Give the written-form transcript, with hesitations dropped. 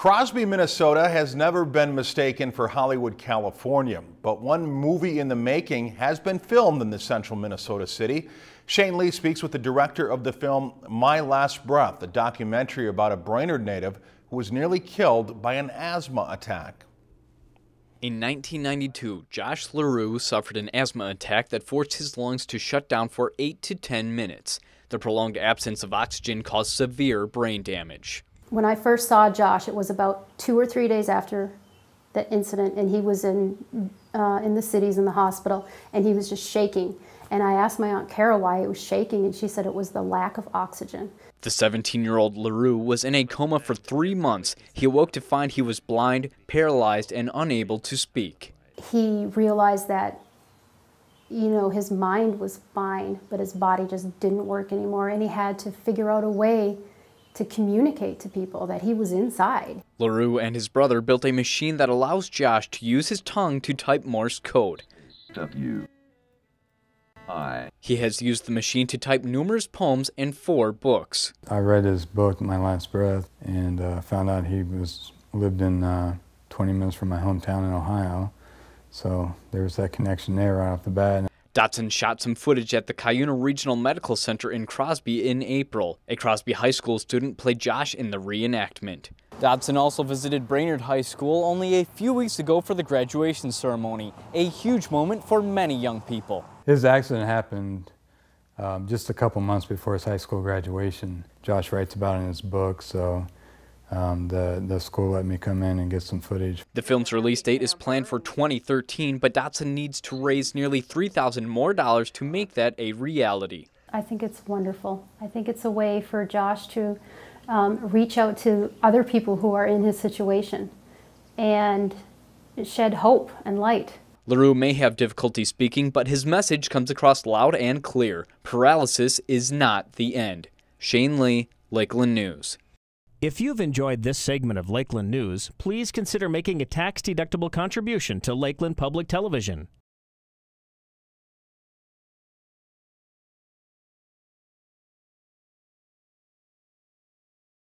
Crosby, Minnesota has never been mistaken for Hollywood, California, but one movie in the making has been filmed in the central Minnesota city. Shane Lee speaks with the director of the film My Last Breath, a documentary about a Brainerd native who was nearly killed by an asthma attack. In 1992, Josh LaRue suffered an asthma attack that forced his lungs to shut down for 8 to 10 minutes. The prolonged absence of oxygen caused severe brain damage. When I first saw Josh, it was about 2 or 3 days after the incident, and he was in the cities in the hospital, and he was just shaking. And I asked my Aunt Carol why it was shaking, and she said it was the lack of oxygen. The 17-year-old LaRue was in a coma for 3 months. He awoke to find he was blind, paralyzed, and unable to speak. He realized that, his mind was fine, but his body just didn't work anymore, and he had to figure out a way to communicate to people that he was inside. LaRue and his brother built a machine that allows Josh to use his tongue to type Morse code. He has used the machine to type numerous poems and 4 books. I read his book, My Last Breath, and found out he lived in 20 minutes from my hometown in Ohio. So there was that connection there right off the bat. Dotson shot some footage at the Cuyuna Regional Medical Center in Crosby in April. A Crosby High School student played Josh in the reenactment. Dotson also visited Brainerd High School only a few weeks ago for the graduation ceremony, a huge moment for many young people. His accident happened just a couple months before his high school graduation. Josh writes about it in his book, so the school let me come in and get some footage. The film's release date is planned for 2013, but Dotson needs to raise nearly $3,000 more to make that a reality. I think it's wonderful. I think it's a way for Josh to reach out to other people who are in his situation and shed hope and light. LaRue may have difficulty speaking, but his message comes across loud and clear. Paralysis is not the end. Shane Lee, Lakeland News. If you've enjoyed this segment of Lakeland News, please consider making a tax-deductible contribution to Lakeland Public Television.